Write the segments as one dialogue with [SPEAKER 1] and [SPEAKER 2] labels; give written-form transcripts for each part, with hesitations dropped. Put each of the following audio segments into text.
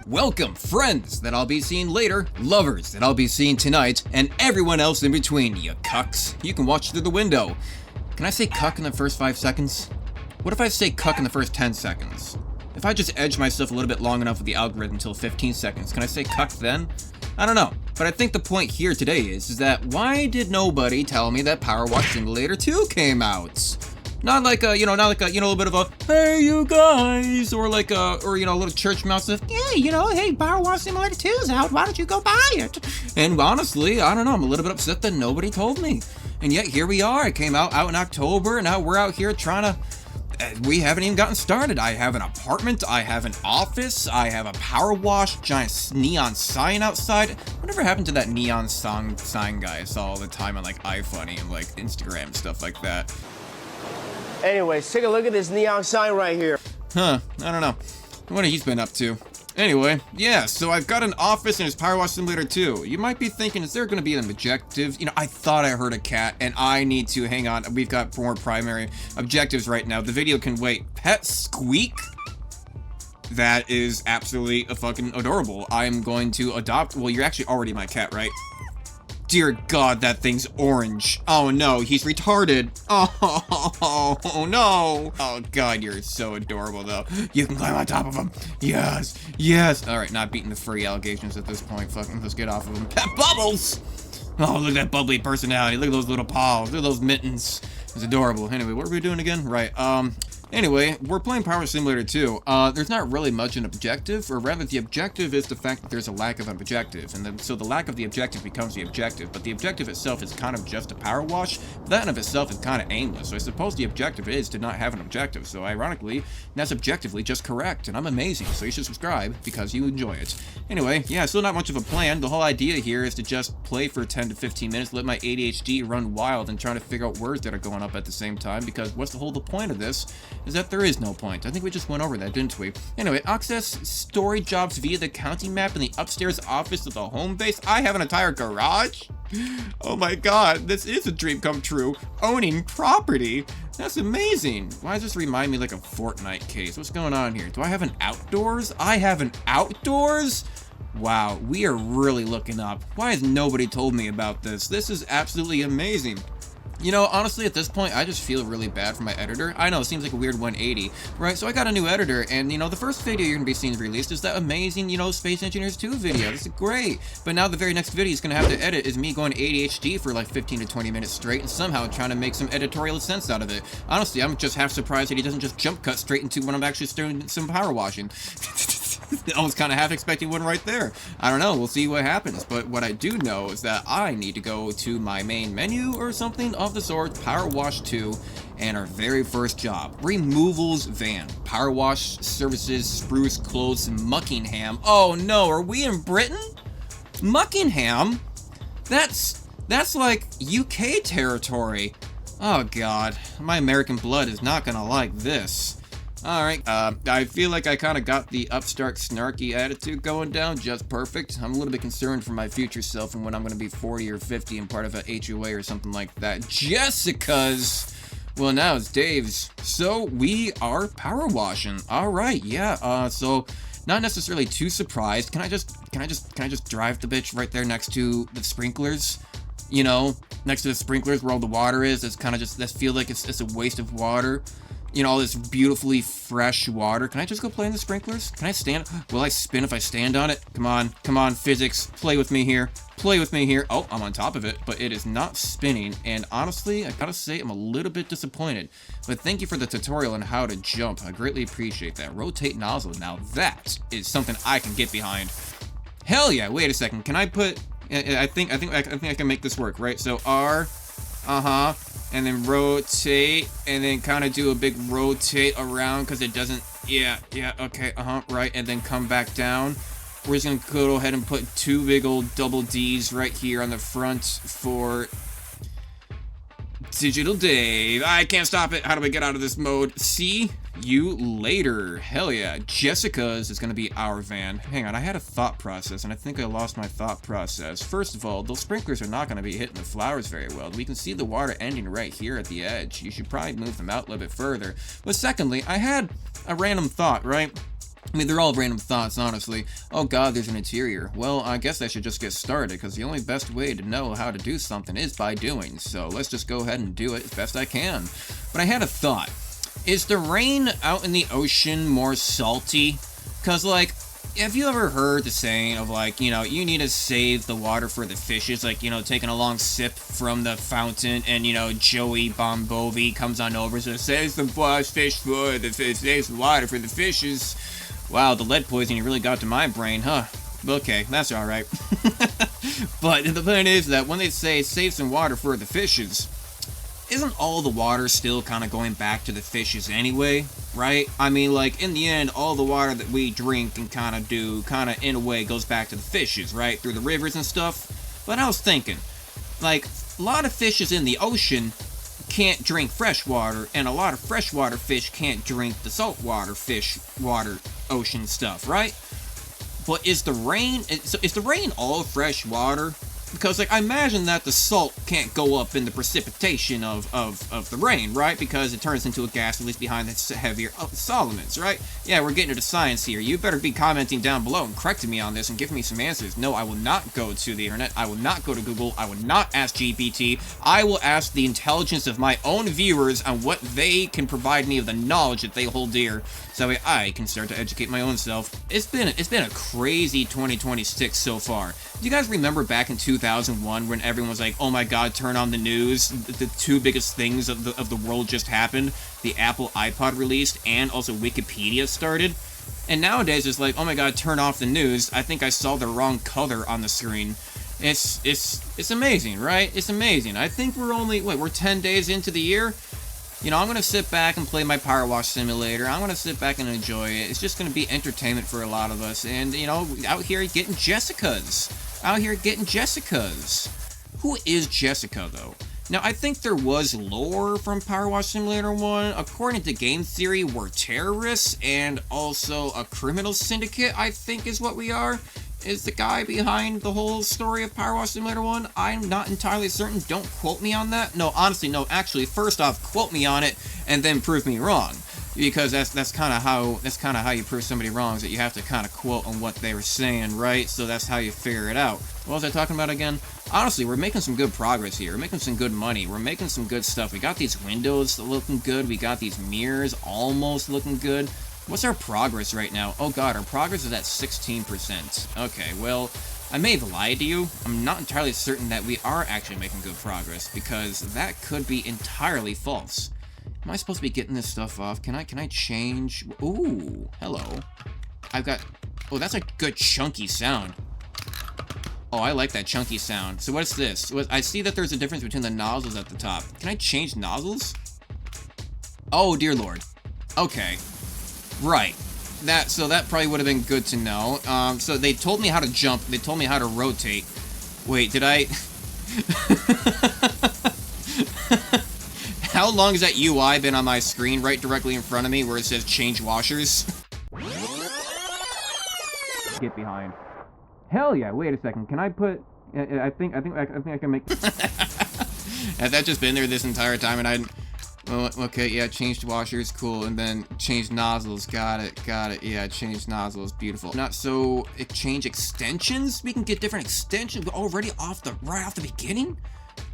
[SPEAKER 1] Welcome, friends that I'll be seeing later, lovers that I'll be seeing tonight, and everyone else in between, you cucks. You can watch through the window. Can I say cuck in the first 5 seconds? What if I say cuck in the first 10 seconds? If I just edge myself a little bit long enough with the algorithm until 15 seconds, can I say cuck then? I don't know. But I think the point here today is that why did nobody tell me that Power Wash Simulator 2 came out? Not like a little bit of a, hey, you guys, or like a, or, a little church mouse of, hey, Power Wash Simulator 2's out, why don't you go buy it? And honestly, I don't know, I'm a little bit upset that nobody told me. And yet, here we are, it came out in October, and now we're out here trying to, we haven't even gotten started. I have an apartment, I have an office, I have a power wash, giant neon sign outside. Whatever happened to that neon sign guy I saw all the time on like iFunny and like Instagram and stuff like that?
[SPEAKER 2] Anyways, take a look at this neon sign right here.
[SPEAKER 1] Huh, I don't know. I wonder what he's been up to. Anyway, yeah, so I've got an office and it's Power Wash Simulator 2. You might be thinking, is there going to be an objective? I thought I heard a cat, and I need to, hang on, we've got 4 primary objectives right now. The video can wait. Pet squeak? That is absolutely fucking adorable. I'm going to adopt, well, you're actually already my cat, right? Dear God, that thing's orange. Oh no, he's retarded. Oh no. Oh God, you're so adorable though. You can climb on top of him. Yes, yes. All right, not beating the furry allegations at this point. Fucking, let's get off of him. Pet Bubbles. Oh, look at that bubbly personality. Look at those little paws. Look at those mittens. It's adorable. Anyway, what are we doing again? Right. Anyway, we're playing Power Simulator 2. There's not really much an objective, or rather the objective is the fact that there's a lack of an objective, and then, so the lack of the objective becomes the objective, but the objective itself is kind of just a power wash. That in of itself is kind of aimless, so I suppose the objective is to not have an objective, so ironically, that's objectively just correct, and I'm amazing, so you should subscribe because you enjoy it. Anyway, yeah, still not much of a plan. The whole idea here is to just play for 10 to 15 minutes, let my ADHD run wild, and trying to figure out words that are going up at the same time, because what's the whole point of this? Is that there is no point. I think we just went over that, didn't we? Anyway, access story jobs via the county map in the upstairs office of the home base. I have an entire garage? Oh my God, this is a dream come true. Owning property. That's amazing. Why does this remind me like a Fortnite case? What's going on here? Do I have an outdoors? I have an outdoors? Wow, we are really looking up. Why has nobody told me about this? This is absolutely amazing. Honestly, at this point, I just feel really bad for my editor. I know, it seems like a weird 180, right? So I got a new editor, and, the first video you're going to be seeing released is that amazing, Space Engineers 2 video. This is great. But now the very next video he's going to have to edit is me going ADHD for like 15 to 20 minutes straight and somehow trying to make some editorial sense out of it. Honestly, I'm just half surprised that he doesn't just jump cut straight into when I'm actually doing some power washing. Almost kind of half expecting one right there. I don't know, we'll see what happens, but what I do know is that I need to go to my main menu or something of the sort, Power Wash 2, and our very first job, Removals Van, Power Wash Services, Spruce Close, Muckingham. Oh no, are we in Britain? Muckingham? That's like UK territory. Oh God, my American blood is not gonna like this. Alright, I feel like I kind of got the upstart snarky attitude going down just perfect. I'm a little bit concerned for my future self and when I'm going to be 40 or 50 and part of a HOA or something like that. Jessica's! Well, now it's Dave's. So, we are power washing. Alright, yeah, so, not necessarily too surprised. Can I just drive the bitch right there next to the sprinklers? Next to the sprinklers where all the water is. It's kind of just, that feel like it's a waste of water. All this beautifully fresh water. Can I just go play in the sprinklers? Can I stand? Will I spin if I stand on it? Come on, physics. Play with me here. Play with me here. Oh, I'm on top of it, but it is not spinning. And honestly, I gotta say, I'm a little bit disappointed. But thank you for the tutorial on how to jump. I greatly appreciate that. Rotate nozzle. Now that is something I can get behind. Hell yeah. Wait a second. Can I put, I think I can make this work, right? So R, and then rotate, and then kind of do a big rotate around because it doesn't, yeah, okay, right, and then come back down. We're just gonna go ahead and put 2 big old double D's right here on the front for Digital Dave. I can't stop it. How do I get out of this mode? See you later. Hell yeah. Jessica's is going to be our van. Hang on, I had a thought process, and I think I lost my thought process. First of all, those sprinklers are not going to be hitting the flowers very well. We can see the water ending right here at the edge. You should probably move them out a little bit further. But secondly, I had a random thought, right? I mean, they're all random thoughts, honestly. Oh god, there's an interior. Well, I guess I should just get started, because the only best way to know how to do something is by doing. So let's just go ahead and do it as best I can. But I had a thought. Is the rain out in the ocean more salty? Because, like, have you ever heard the saying of, like, you know, you need to save the water for the fishes? Like, you know, taking a long sip from the fountain, and, you know, Joey Bombovi comes on over and says, save the fish for the fish, save the water for the fishes. Wow, the lead poisoning really got to my brain, huh? Okay, that's alright. But the point is that when they say save some water for the fishes, isn't all the water still kind of going back to the fishes anyway, right? I mean, like, in the end, all the water that we drink and kind of in a way goes back to the fishes, right? Through the rivers and stuff. But I was thinking, like, a lot of fishes in the ocean can't drink fresh water, and a lot of freshwater fish can't drink the saltwater fish water ocean stuff, right? But is the rain all fresh water? Because, like, I imagine that the salt can't go up in the precipitation of the rain, right? Because it turns into a gas, at least behind the heavier solomons, right? Yeah, we're getting into science here. You better be commenting down below and correcting me on this and giving me some answers. No, I will not go to the internet. I will not go to Google. I will not ask GPT. I will ask the intelligence of my own viewers on what they can provide me of the knowledge that they hold dear, so that way I can start to educate my own self. It's been a crazy 2026 so far. Do you guys remember back in 2001 when everyone was like, oh my god, turn on the news, the two biggest things of the world just happened, the Apple iPod released, and also Wikipedia started? And nowadays it's like, oh my god, turn off the news, I think I saw the wrong color on the screen. It's amazing, right? It's amazing. I think we're 10 days into the year. You know, I'm going to sit back and play my Power Wash Simulator. I'm going to sit back and enjoy it. It's just going to be entertainment for a lot of us. And, you know, out here getting Jessicas. Who is Jessica, though? Now, I think there was lore from Power Wash Simulator 1. According to game theory, we're terrorists and also a criminal syndicate, I think is what we are. Is the guy behind the whole story of Power Wash Simulator 1? I'm not entirely certain. Don't quote me on that. No, honestly, no. Actually, first off, quote me on it and then prove me wrong, because that's kind of how you prove somebody wrong, is that you have to kind of quote on what they were saying, right? So that's how you figure it out. What was I talking about again? Honestly, we're making some good progress here. We're making some good money. We're making some good stuff. We got these windows looking good. We got these mirrors almost looking good. What's our progress right now? Oh god, our progress is at 16%. Okay, well, I may have lied to you. I'm not entirely certain that we are actually making good progress, because that could be entirely false. Am I supposed to be getting this stuff off? Can I change? Ooh, hello. Oh, that's a good chunky sound. Oh, I like that chunky sound. So what's this? I see that there's a difference between the nozzles at the top. Can I change nozzles? Oh, dear lord. Okay. Right. So that probably would have been good to know. So they told me how to jump. They told me how to rotate. Wait, did I... How long has that UI been on my screen right directly in front of me where it says change washers? Get behind. Hell yeah, wait a second. Can I put... I think I can make... Has that just been there this entire time and I... Oh, okay, yeah, changed washers, cool, and then changed nozzles, got it, yeah, changed nozzles, beautiful. Not so, change extensions? We can get different extensions already right off the beginning?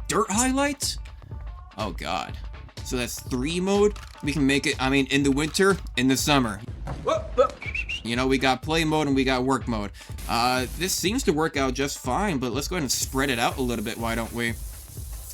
[SPEAKER 1] Dirt highlights? Oh god. So that's 3 mode? We can make it, I mean, in the winter, in the summer. You know, we got play mode and we got work mode. This seems to work out just fine, but let's go ahead and spread it out a little bit, why don't we?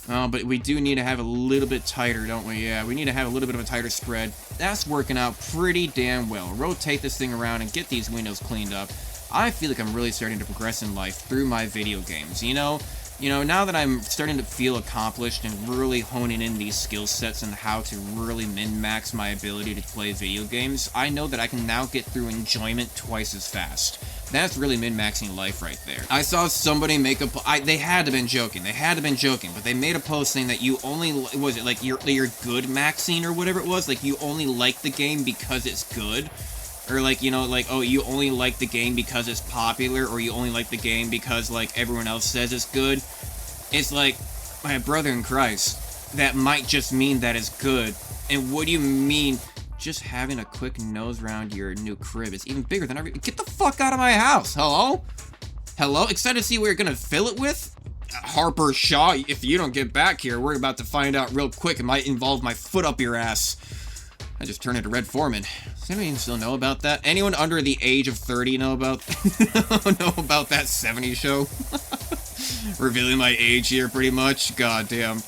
[SPEAKER 1] But we do need to have a little bit tighter, don't we? Yeah, we need to have a little bit of a tighter spread. That's working out pretty damn well. Rotate this thing around and get these windows cleaned up. I feel like I'm really starting to progress in life through my video games, you know? Now that I'm starting to feel accomplished and really honing in these skill sets and how to really min-max my ability to play video games, I know that I can now get through enjoyment twice as fast. That's really min-maxing life right there. I saw somebody make they had to have been joking, but they made a post saying that you only, was it like you're good maxing or whatever it was, like you only like the game because it's good? Or like, you know, like, oh, you only like the game because it's popular, or you only like the game because, like, everyone else says it's good. It's like, my brother in Christ, that might just mean that it's good. And what do you mean just having a quick nose around your new crib is even bigger than every- Get the fuck out of my house! Hello? Hello? Excited to see what you're gonna fill it with? Harper Shaw, if you don't get back here, we're about to find out real quick. It might involve my foot up your ass. I just turned into Red Foreman. Does anyone still know about that? Anyone under the age of 30 know about know about that 70s show? Revealing my age here, pretty much. God damn.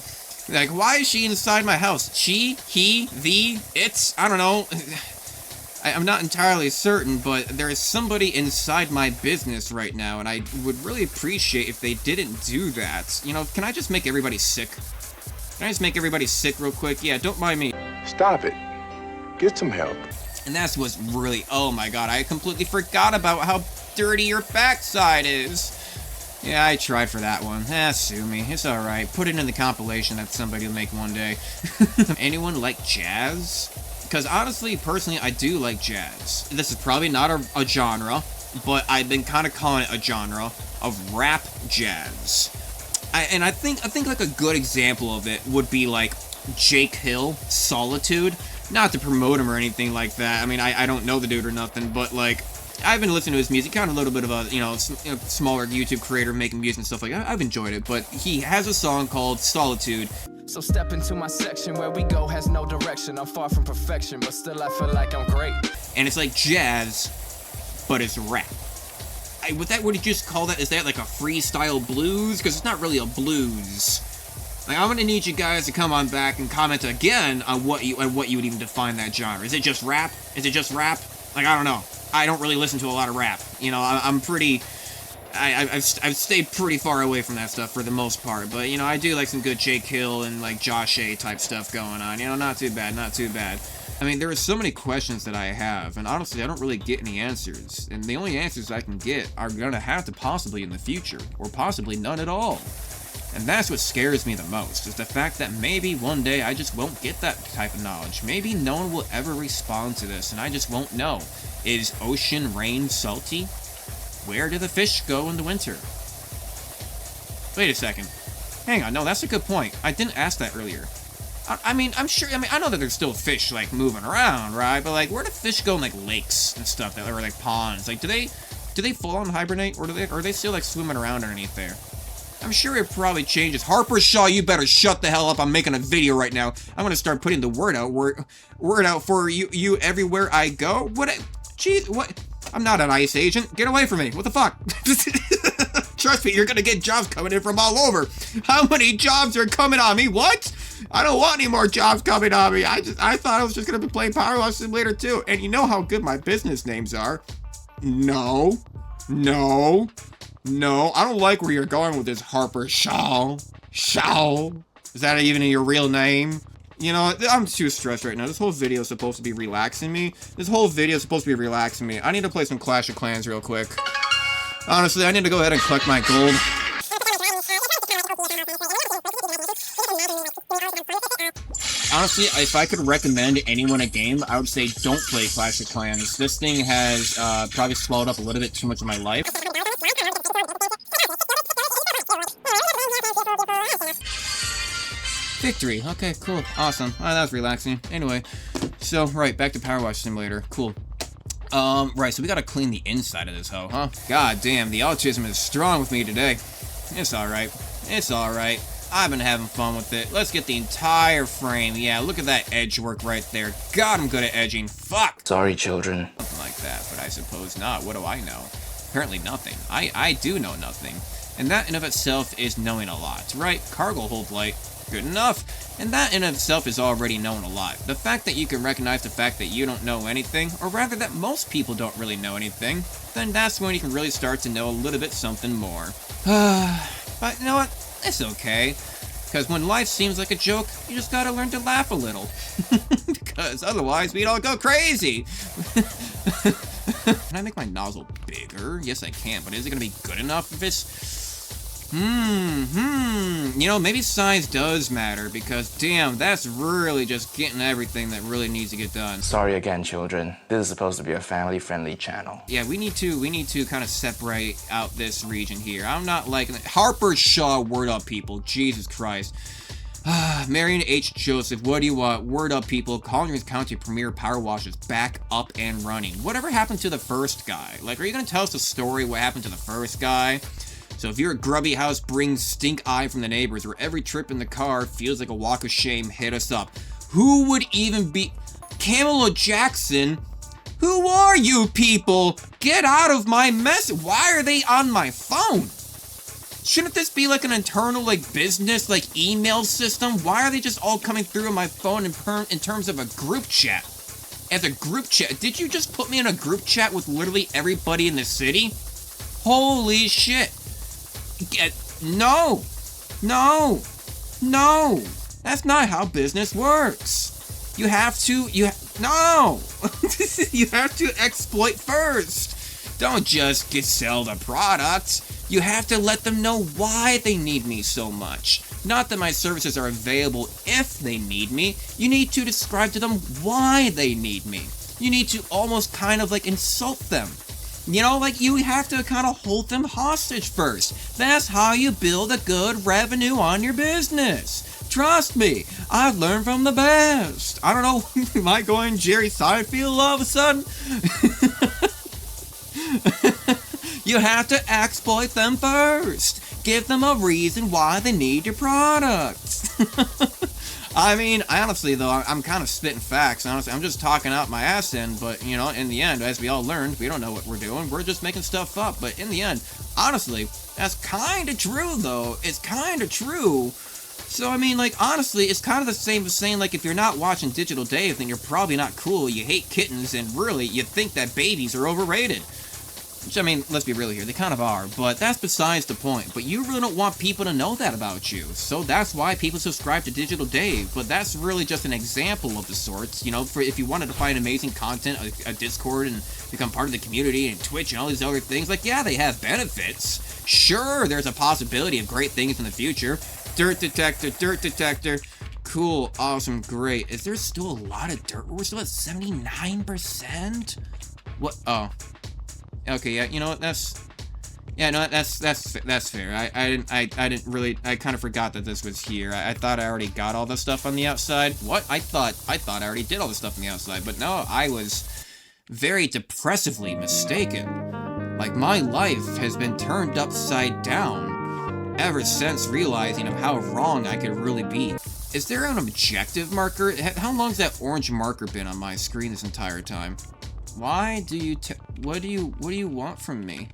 [SPEAKER 1] Like, why is she inside my house? She, he, the, it's, I don't know. I'm not entirely certain, but there is somebody inside my business right now, and I would really appreciate if they didn't do that. You know, can I just make everybody sick? Can I just make everybody sick real quick? Yeah, don't mind me.
[SPEAKER 3] Stop it. Get some help.
[SPEAKER 1] And that's what's really, oh my god, I completely forgot about how dirty your backside is. Yeah, I tried for that one. Sue me. It's alright. Put it in the compilation that somebody will make one day. Anyone like jazz? Because honestly, personally, I do like jazz. This is probably not a genre, but I've been kind of calling it a genre of rap jazz. I think like a good example of it would be like Jake Hill, Solitude. Not to promote him or anything like that. I mean, I don't know the dude or nothing, but like, I've been listening to his music, kind of a little bit of a, smaller YouTube creator making music and stuff like that. I've enjoyed it, but he has a song called Solitude.
[SPEAKER 4] So step into my section, where we go has no direction. I'm far from perfection, but still I feel like I'm great.
[SPEAKER 1] And it's like jazz, but it's rap. Would you just call that, is that like a freestyle blues? Because it's not really a blues. Like, I'm gonna need you guys to come on back and comment again on what you would even define that genre. Is it just rap? Is it just rap? Like, I don't know. I don't really listen to a lot of rap. You know, I'm pretty... I've stayed pretty far away from that stuff for the most part, but, you know, I do like some good Jake Hill and, like, Josh A type stuff going on, you know, not too bad, not too bad. I mean, there are so many questions that I have, and honestly, I don't really get any answers, and the only answers I can get are gonna have to possibly in the future, or possibly none at all. And that's what scares me the most, is the fact that maybe one day I just won't get that type of knowledge. Maybe no one will ever respond to this, and I just won't know. Is ocean rain salty? Where do the fish go in the winter? Wait a second. Hang on, no, that's a good point. I didn't ask that earlier. I mean, I know that there's still fish, like, moving around, right? But, like, where do fish go in, like, lakes and stuff, or, like, ponds? Like, do they full on hibernate, or are they still, like, swimming around underneath there? I'm sure it probably changes. Harper Shaw, you better shut the hell up. I'm making a video right now. I'm gonna start putting the word out for you everywhere I go. Jeez, what? I'm not an ICE agent. Get away from me. What the fuck? Trust me, you're gonna get jobs coming in from all over. How many jobs are coming on me? What? I don't want any more jobs coming on me. I thought I was just gonna be playing Power Wash Simulator 2. And you know how good my business names are. No. I don't like where you're going with this, Harper Shaw. Shaw. Is that even your real name? You know, I'm too stressed right now. This whole video is supposed to be relaxing me. I need to play some Clash of Clans real quick. Honestly, I need to go ahead and collect my gold. Honestly, if I could recommend anyone a game, I would say don't play Clash of Clans. This thing has probably swallowed up a little bit too much of my life. Victory. Okay, cool. Awesome. Oh, that was relaxing. Anyway, so, right, back to Power Wash Simulator. Cool. Right, so we gotta clean the inside of this hoe, huh? God damn, the autism is strong with me today. It's alright. It's alright. I've been having fun with it. Let's get the entire frame. Yeah, look at that edge work right there. God, I'm good at edging. Fuck!
[SPEAKER 5] Sorry, children.
[SPEAKER 1] Something like that, but I suppose not. What do I know? Apparently nothing. I do know nothing. And that in of itself is knowing a lot, right? Cargo hold light. Good enough. And that in itself is already known a lot. The fact that you can recognize the fact that you don't know anything, or rather that most people don't really know anything, then that's when you can really start to know a little bit something more. But you know what? It's okay. Because when life seems like a joke, you just gotta learn to laugh a little. Because otherwise we'd all go crazy. Can I make my nozzle bigger? Yes, I can, but is it gonna be good enough if it's... You know, maybe size does matter, because damn, that's really just getting everything that really needs to get done.
[SPEAKER 5] Sorry again, children. This is supposed to be a family-friendly channel.
[SPEAKER 1] Yeah, we need to kind of separate out this region here. I'm not liking it. Harper Shaw, word up, people. Jesus Christ. Marion H. Joseph, what do you want? Word up, people. Collins County Premier Power Wash is back up and running. Whatever happened to the first guy? Like, are you gonna tell us a story what happened to the first guy? So if your grubby house brings stink eye from the neighbors, or every trip in the car feels like a walk of shame, hit us up. Who would even be... Camelo Jackson? Who are you people? Get out of my mess. Why are they on my phone? Shouldn't this be like an internal, like, business, like, email system? Why are they just all coming through on my phone in terms of a group chat? As a group chat? Did you just put me in a group chat with literally everybody in the city? Holy shit. No. No. No. That's not how business works. You have to, no. You have to exploit first. Don't just sell the product. You have to let them know why they need me so much. Not that my services are available if they need me. You need to describe to them why they need me. You need to almost kind of like insult them. You know, like you have to kind of hold them hostage first. That's how you build a good revenue on your business. Trust me, I've learned from the best. I don't know, am I going Jerry Seinfeld all of a sudden? You have to exploit them first. Give them a reason why they need your product. I mean, honestly though, I'm kind of spitting facts. Honestly, I'm just talking out my ass end, but you know, in the end, as we all learned, we don't know what we're doing. We're just making stuff up. But in the end, honestly, that's kind of true though. It's kind of true. So, I mean, like, honestly, it's kind of the same as saying, like, if you're not watching Digital Dave, then you're probably not cool, you hate kittens, and really, you think that babies are overrated. Which, I mean, let's be real here, they kind of are, but that's besides the point. But you really don't want people to know that about you, so that's why people subscribe to Digital Dave. But that's really just an example of the sorts, you know, for if you wanted to find amazing content, a Discord, and become part of the community, and Twitch, and all these other things, like, yeah, they have benefits. Sure, there's a possibility of great things in the future. Dirt detector. Cool, awesome, great. Is there still a lot of dirt? We're still at 79%? What? Oh. Okay, yeah, you know what, that's fair. I didn't really, I kind of forgot that this was here. I thought I already got all the stuff on the outside. What? I thought I already did all the stuff on the outside, but no, I was very depressively mistaken. Like, my life has been turned upside down ever since realizing of how wrong I could really be. Is there an objective marker? How long's that orange marker been on my screen this entire time? Why do you what do you want from me?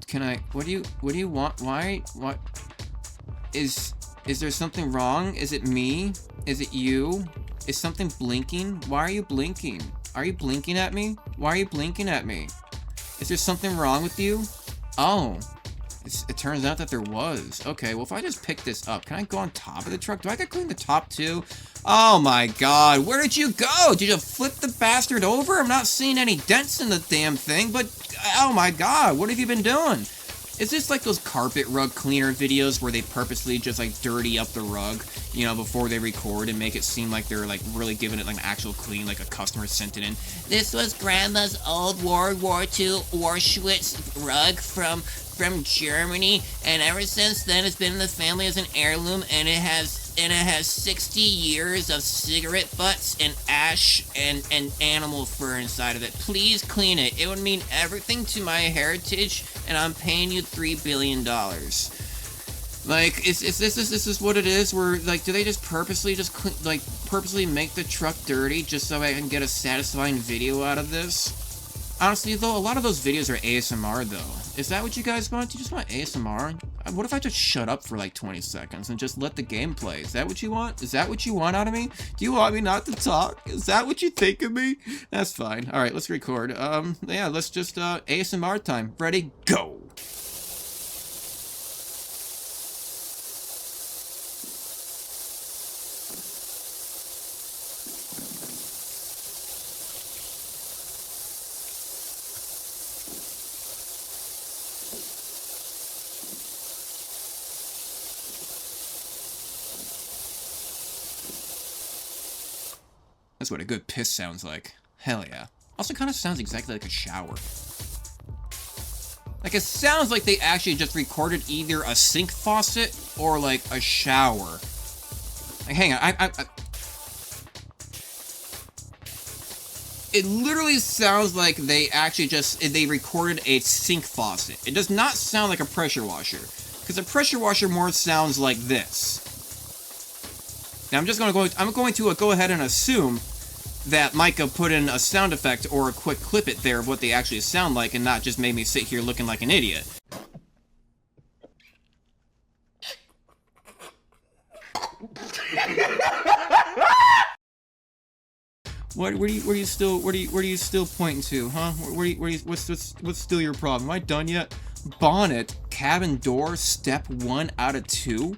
[SPEAKER 1] Can I, what do you want? Why, what? Is there something wrong? Is it me? Is it you? Is something blinking? Why are you blinking? Are you blinking at me? Why are you blinking at me? Is there something wrong with you? Oh. It turns out that there was. Okay, well, if I just pick this up, can I go on top of the truck? Do I have to clean the top too? Oh my god, where did you go? Did you flip the bastard over? I'm not seeing any dents in the damn thing, but oh my god, what have you been doing? Is this like those carpet rug cleaner videos where they purposely just like dirty up the rug, you know, before they record and make it seem like they're like really giving it like an actual clean, like a customer sent it in? This was Grandma's old World War II Auschwitz rug from Germany, and ever since then it's been in the family as an heirloom, and it has 60 years of cigarette butts and ash and animal fur inside of it. Please clean it. It would mean everything to my heritage, and I'm paying you $3 billion. Like, is this what it is? Where, like, do they just purposely purposely make the truck dirty just so I can get a satisfying video out of this? Honestly, though, a lot of those videos are ASMR, though. Is that what you guys want? Do you just want ASMR? What if I just shut up for like 20 seconds and just let the game play? Is that what you want? Is that what you want out of me? Do you want me not to talk? Is that what you think of me? That's fine. Alright, let's record. Yeah, let's just, ASMR time. Ready? Go! That's what a good piss sounds like. Hell yeah. Also kind of sounds exactly like a shower. Like, it sounds like they actually just recorded either a sink faucet or like a shower. Like, hang on, it literally sounds like they actually they recorded a sink faucet. It does not sound like a pressure washer, because a pressure washer more sounds like this. Now I'm going to go ahead and assume that Micah put in a sound effect or a quick clip it there of what they actually sound like, and not just made me sit here looking like an idiot. What are you still pointing to, huh? What's still your problem? Am I done yet? Bonnet, cabin door, step 1 out of 2.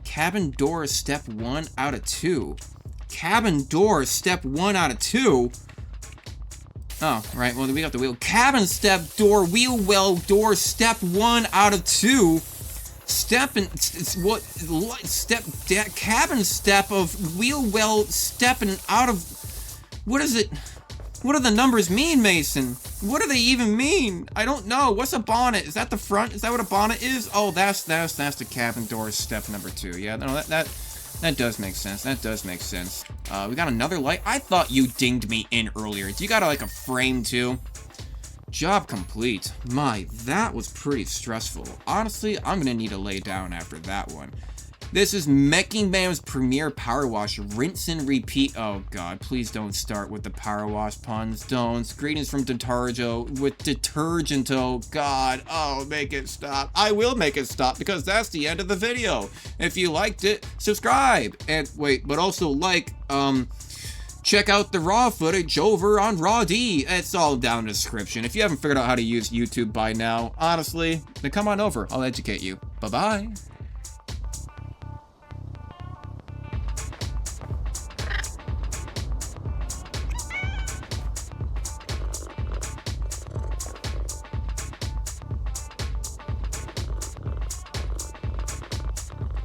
[SPEAKER 1] Cabin door, step 1 out of 2. Cabin door, step 1 out of 2. Oh, right. Well, we got the wheel. Cabin step door, wheel well door, step 1 out of 2. Step and what? Step cabin step of wheel well stepping out of. What is it? What do the numbers mean, Mason? What do they even mean? I don't know. What's a bonnet? Is that the front? Is that what a bonnet is? Oh, that's the cabin door step number 2. Yeah, no, that does make sense. That does make sense. We got another light. I thought you dinged me in earlier. You got like a frame too? Job complete. My, that was pretty stressful. Honestly, I'm gonna need to lay down after that one. This is Mecking Bam's premier power wash. Rinse and repeat. Oh god, please don't start with the power wash puns. Don't. Greetings from Detarjo with detergent. Oh god. Oh, make it stop. I will make it stop because that's the end of the video. If you liked it, subscribe. And wait, but also check out the raw footage over on Raw D. It's all down in the description. If you haven't figured out how to use YouTube by now, honestly, then come on over. I'll educate you. Bye-bye.